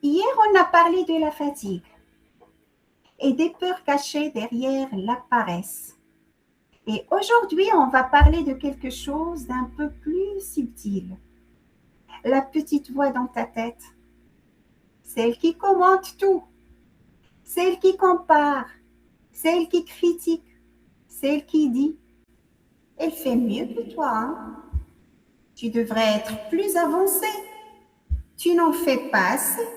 Hier, on a parlé de la fatigue et des peurs cachées derrière la paresse. Et aujourd'hui, on va parler de quelque chose d'un peu plus subtil. La petite voix dans ta tête, celle qui commente tout, celle qui compare, celle qui critique, celle qui dit « Elle fait mieux que toi, hein? Tu devrais être plus avancé, tu n'en fais pas assez. »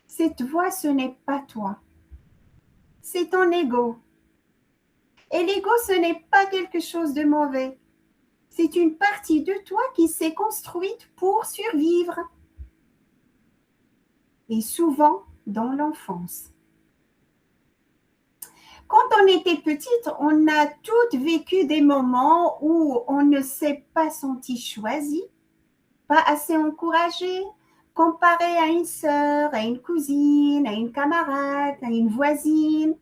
Cette voix, ce n'est pas toi, c'est ton ego. Et l'ego, ce n'est pas quelque chose de mauvais. C'est une partie de toi qui s'est construite pour survivre. Et souvent dans l'enfance. Quand on était petite, on a toutes vécu des moments où on ne s'est pas senti choisi, pas assez encouragé, comparé à une sœur, à une cousine, à une camarade, à une voisine.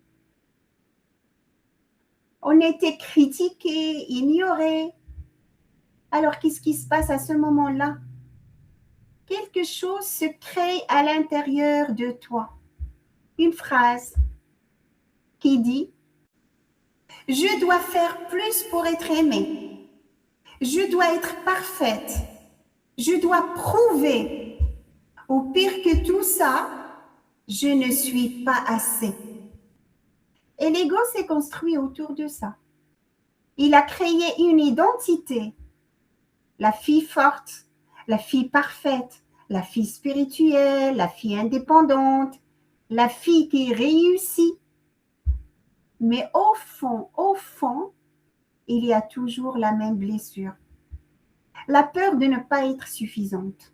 On était critiqué, ignoré. Alors, qu'est-ce qui se passe à ce moment-là? Quelque chose se crée à l'intérieur de toi. Une phrase qui dit « Je dois faire plus pour être aimée. Je dois être parfaite. Je dois prouver. Au pire que tout ça, je ne suis pas assez. » Et l'ego s'est construit autour de ça. Il a créé une identité. La fille forte, la fille parfaite, la fille spirituelle, la fille indépendante, la fille qui réussit. Mais au fond, il y a toujours la même blessure. La peur de ne pas être suffisante.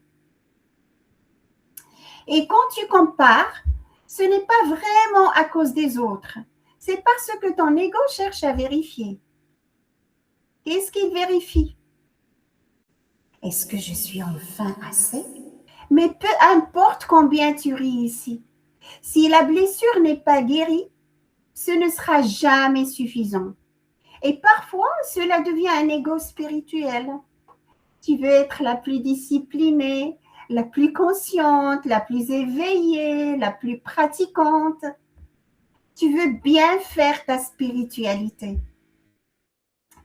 Et quand tu compares, ce n'est pas vraiment à cause des autres. C'est parce que ton ego cherche à vérifier. Qu'est-ce qu'il vérifie? Est-ce que je suis enfin assez? Mais peu importe combien tu réussis, si la blessure n'est pas guérie, ce ne sera jamais suffisant. Et parfois, cela devient un ego spirituel. Tu veux être la plus disciplinée, la plus consciente, la plus éveillée, la plus pratiquante. Tu veux bien faire ta spiritualité.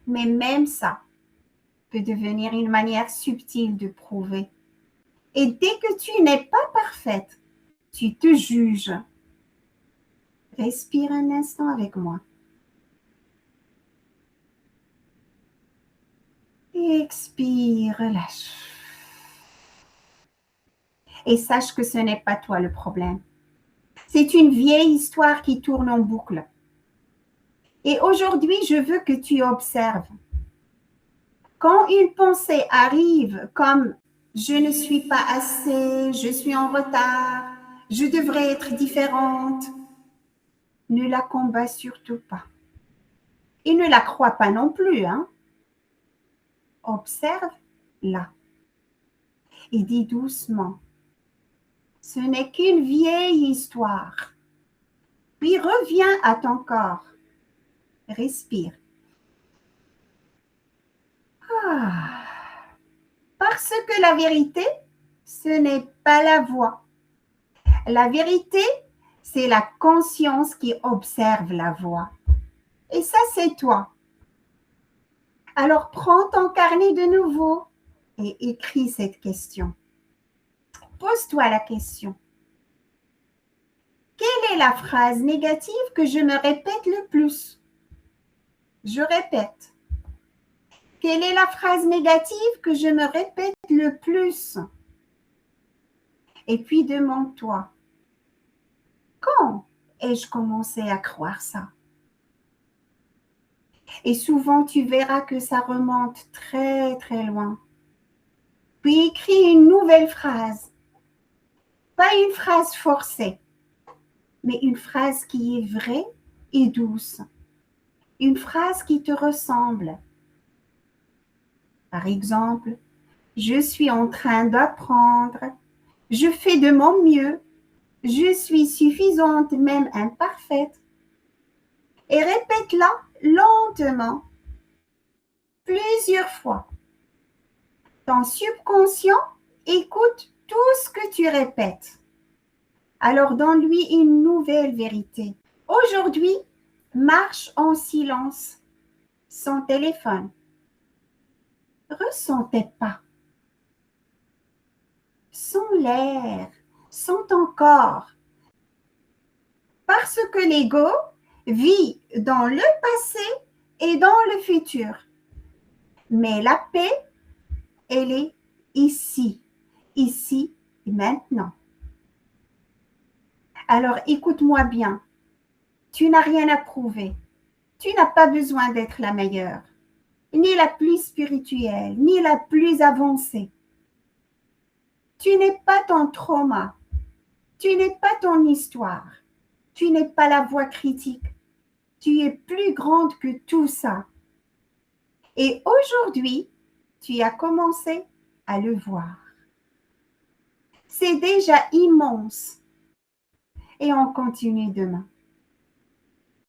Mais même ça peut devenir une manière subtile de prouver. Et dès que tu n'es pas parfaite, tu te juges. Respire un instant avec moi. Expire, relâche. Et sache que ce n'est pas toi le problème. C'est une vieille histoire qui tourne en boucle. Et aujourd'hui, je veux que tu observes. Quand une pensée arrive comme « je ne suis pas assez, je suis en retard, je devrais être différente », ne la combats surtout pas. Et ne la crois pas non plus, hein. Observe-la. Et dis doucement « ce n'est qu'une vieille histoire ». Puis reviens à ton corps. Respire. Ah. Parce que la vérité, ce n'est pas la voix. La vérité, c'est la conscience qui observe la voix. Et ça, c'est toi. Alors, prends ton carnet de nouveau et écris cette question. Pose-toi la question. Quelle est la phrase négative que je me répète le plus? Je répète. Quelle est la phrase négative que je me répète le plus? Et puis demande-toi, quand ai-je commencé à croire ça? Et souvent, tu verras que ça remonte très, très loin. Puis écris une nouvelle phrase. Pas une phrase forcée, mais une phrase qui est vraie et douce. Une phrase qui te ressemble. Par exemple, je suis en train d'apprendre, je fais de mon mieux, je suis suffisante, même imparfaite. Et répète-la lentement, plusieurs fois. Ton subconscient écoute tout ce que tu répètes. Alors donne-lui une nouvelle vérité. Aujourd'hui, marche en silence, sans téléphone. Ressens tes pas, sans l'air, sans ton corps. Parce que l'ego vit dans le passé et dans le futur. Mais la paix, elle est ici, ici et maintenant. Alors écoute-moi bien, tu n'as rien à prouver. Tu n'as pas besoin d'être la meilleure, ni la plus spirituelle, ni la plus avancée. Tu n'es pas ton trauma, tu n'es pas ton histoire, tu n'es pas la voix critique. Tu es plus grande que tout ça. Et aujourd'hui, tu as commencé à le voir. C'est déjà immense. Et on continue demain.